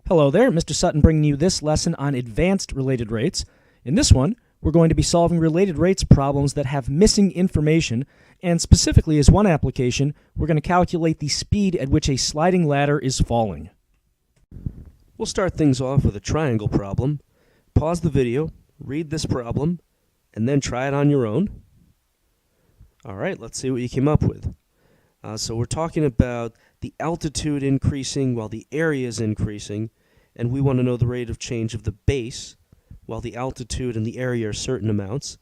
Hello there, Mr. Sutton bringing you this lesson on advanced related rates. In this one, we're going to be solving related rates problems that have missing information, and specifically as one application, we're going to calculate the speed at which a sliding ladder is falling. We'll start things off with a triangle problem. Pause the video, read this problem, and then try it on your own. Alright, let's see what you came up with. So we're talking about the altitude increasing while the area is increasing, and we want to know the rate of change of the base while the altitude and the area are certain amounts.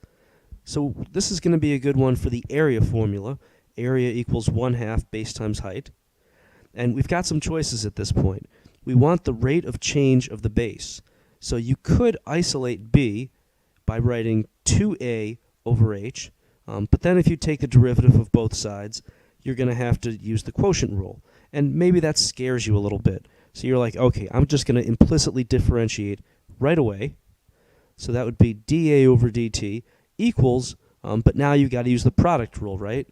So this is going to be a good one for the area formula. Area equals 1/2 base times height. And we've got some choices at this point. We want the rate of change of the base. So you could isolate b by writing 2a over h, but then if you take the derivative of both sides, you're going to have to use the quotient rule. And maybe that scares you a little bit. So you're like, okay, I'm just going to implicitly differentiate right away. So that would be dA over dt equals, but now you've got to use the product rule, right?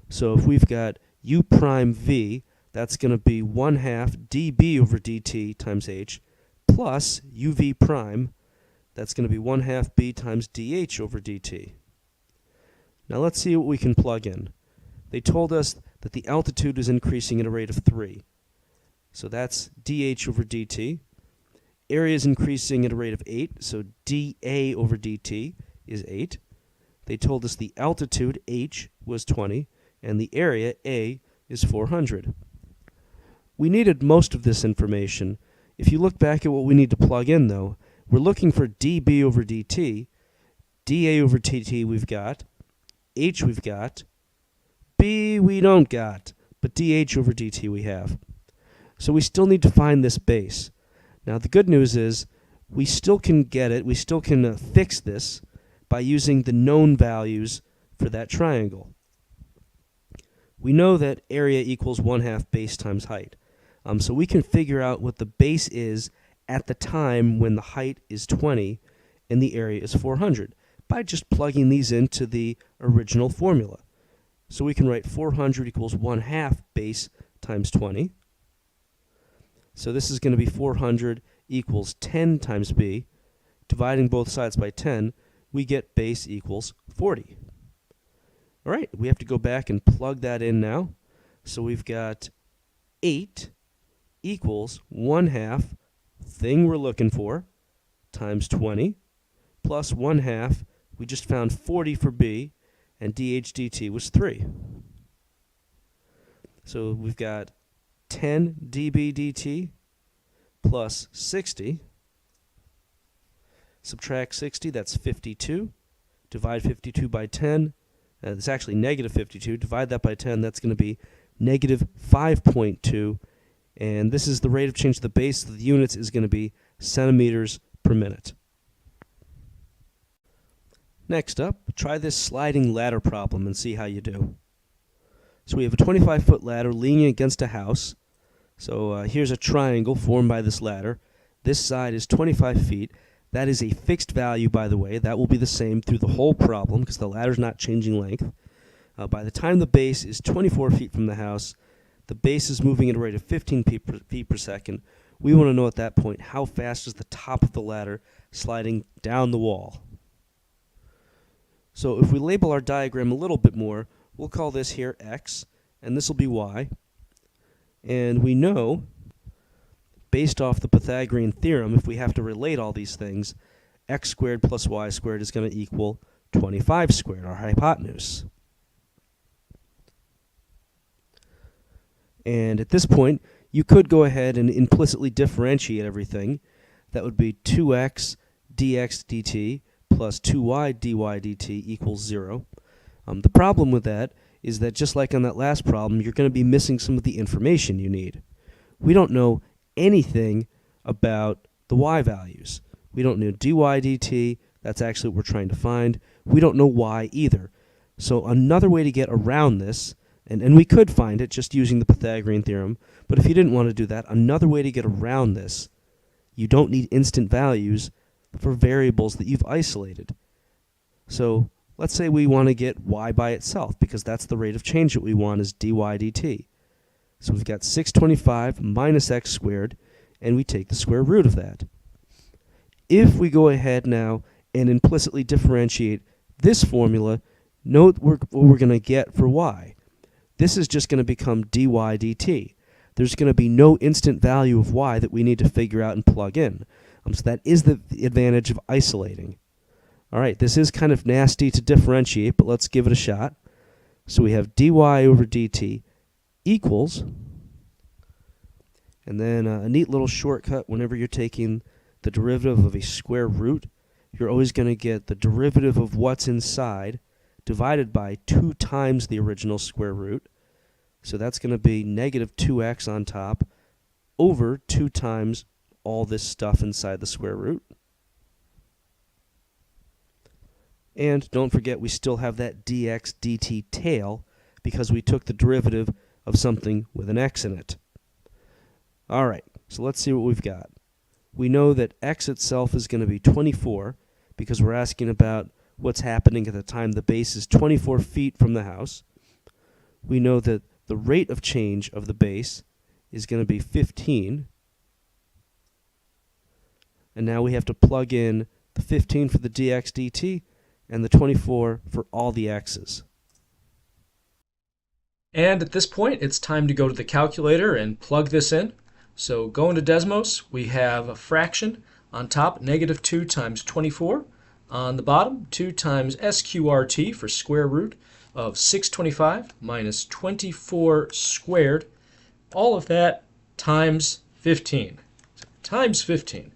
So if we've got u prime v, that's going to be 1/2 dB over dt times h, plus uv prime, that's going to be 1/2 b times dh over dt. Now let's see what we can plug in. They told us that the altitude is increasing at a rate of 3. So that's dH over dt. Area is increasing at a rate of 8, so dA over dt is 8. They told us the altitude, h, was 20, and the area, a, is 400. We needed most of this information. If you look back at what we need to plug in, though, we're looking for dB over dt. dA over dt we've got. H we've got. B we don't got, but dH over dt we have. So we still need to find this base. Now the good news is we still can get it, we still can fix this by using the known values for that triangle. We know that area equals 1/2 base times height. So we can figure out what the base is at the time when the height is 20 and the area is 400 by just plugging these into the original formula. So we can write 400 equals 1/2 base times 20. So this is going to be 400 equals 10 times b. Dividing both sides by 10, we get base equals 40. All right, we have to go back and plug that in now. So we've got 8 equals 1/2 thing we're looking for times 20 plus 1/2. We just found 40 for b, and dH dt was 3. So we've got 10 dB dt plus 60. Subtract 60, that's 52. Divide 52 by 10. It's actually negative 52. Divide that by 10, that's going to be negative 5.2. And this is the rate of change of the base of the units is going to be centimeters per minute. Next up, try this sliding ladder problem and see how you do. So we have a 25-foot ladder leaning against a house. So here's a triangle formed by this ladder. This side is 25 feet. That is a fixed value, by the way. That will be the same through the whole problem because the ladder's not changing length. By the time the base is 24 feet from the house, the base is moving at a rate of 15 feet per second. We want to know at that point how fast is the top of the ladder sliding down the wall. So if we label our diagram a little bit more, we'll call this here x, and this will be y. And we know, based off the Pythagorean theorem, if we have to relate all these things, x squared plus y squared is going to equal 25 squared, our hypotenuse. And at this point, you could go ahead and implicitly differentiate everything. That would be 2x dx dt plus 2y dy dt equals 0. The problem with that is that just like on that last problem, you're going to be missing some of the information you need. We don't know anything about the y values. We don't know dy dt, that's actually what we're trying to find. We don't know y either. So another way to get around this, and we could find it just using the Pythagorean theorem, but if you didn't want to do that, another way to get around this, you don't need instant values for variables that you've isolated. So let's say we want to get y by itself because that's the rate of change that we want is dy dt. So we've got 625 minus x squared and we take the square root of that. If we go ahead now and implicitly differentiate this formula, note what we're going to get for y. This is just going to become dy dt. There's going to be no instant value of y that we need to figure out and plug in. So that is the advantage of isolating. All right, this is kind of nasty to differentiate, but let's give it a shot. So we have dy over dt equals, and then a neat little shortcut whenever you're taking the derivative of a square root, you're always going to get the derivative of what's inside divided by 2 times the original square root. So that's going to be negative 2x on top over 2 times all this stuff inside the square root. And don't forget, we still have that dx dt tail because we took the derivative of something with an x in it. All right, so let's see what we've got. We know that x itself is going to be 24 because we're asking about what's happening at the time the base is 24 feet from the house. We know that the rate of change of the base is going to be 15. And now we have to plug in the 15 for the dx dt and the 24 for all the x's. And at this point, it's time to go to the calculator and plug this in. So going to Desmos, we have a fraction on top, negative 2 times 24. On the bottom, 2 times sqrt for square root of 625 minus 24 squared. All of that times 15. So times 15.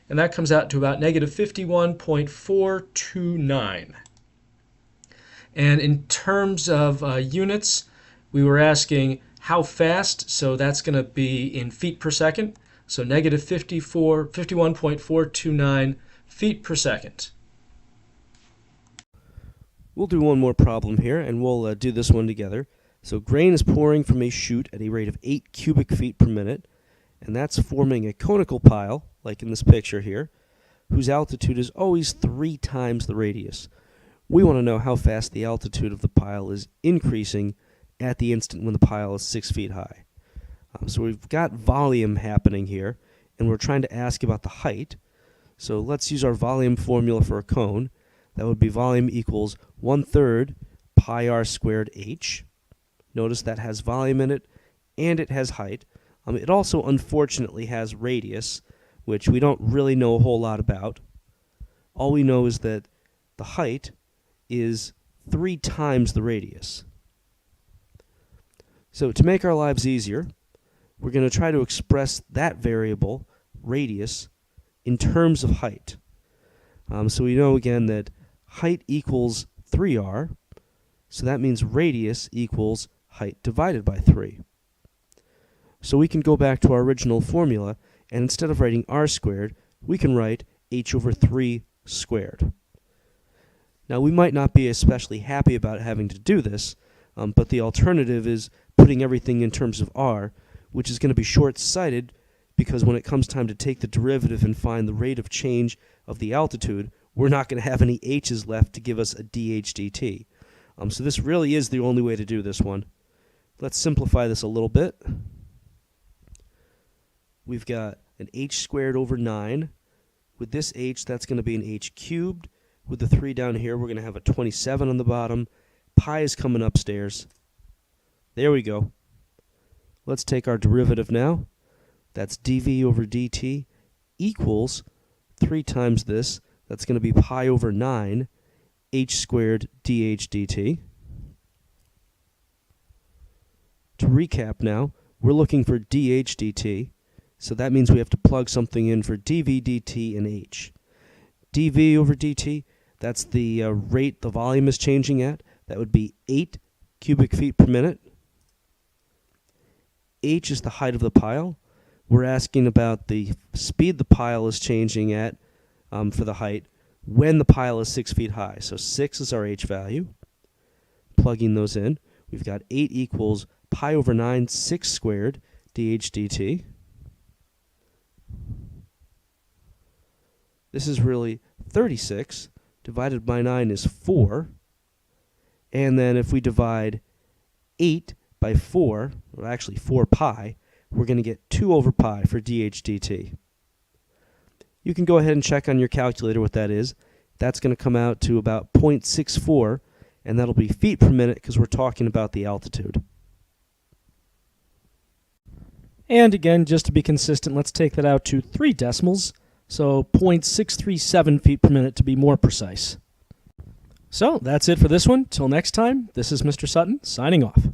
And that comes out to about negative 51.429. And in terms of units, we were asking how fast, so that's going to be in feet per second. So negative 51.429 feet per second. We'll do one more problem here, and we'll do this one together. So grain is pouring from a chute at a rate of 8 cubic feet per minute, and that's forming a conical pile, like in this picture here, whose altitude is always 3 times the radius. We want to know how fast the altitude of the pile is increasing at the instant when the pile is 6 feet high. So we've got volume happening here, and we're trying to ask about the height. So let's use our volume formula for a cone. That would be volume equals 1/3 pi r squared h. Notice that has volume in it, and it has height. It also, unfortunately, has radius, which we don't really know a whole lot about. All we know is that the height is 3 times the radius. So to make our lives easier, we're going to try to express that variable, radius, in terms of height. So we know again that height equals 3r, so that means radius equals height divided by 3. So we can go back to our original formula, and instead of writing r squared, we can write h over 3 squared. Now we might not be especially happy about having to do this, but the alternative is putting everything in terms of r, which is going to be short-sighted because when it comes time to take the derivative and find the rate of change of the altitude, we're not going to have any h's left to give us a dh dt. So this really is the only way to do this one. Let's simplify this a little bit. We've got an h squared over 9. With this h, that's going to be an h cubed. With the 3 down here, we're going to have a 27 on the bottom. Pi is coming upstairs. There we go. Let's take our derivative now. That's dv over dt equals 3 times this. That's going to be pi over 9 h squared dh dt. To recap now, we're looking for dh dt, so that means we have to plug something in for dv dt and h. dv over dt, that's the rate the volume is changing at. That would be 8 cubic feet per minute. H is the height of the pile. We're asking about the speed the pile is changing at for the height when the pile is 6 feet high. So 6 is our h value. Plugging those in, we've got 8 equals pi over 9, 6 squared, dh dt. This is really 36. Divided by 9 is 4. And then if we divide 8 by 4, or actually 4 pi, we're going to get 2 over pi for dH dt. You can go ahead and check on your calculator what that is. That's going to come out to about 0.64, and that'll be feet per minute because we're talking about the altitude. And again, just to be consistent, let's take that out to 3 decimals, so 0.637 feet per minute to be more precise. So that's it for this one. Till next time, this is Mr. Sutton signing off.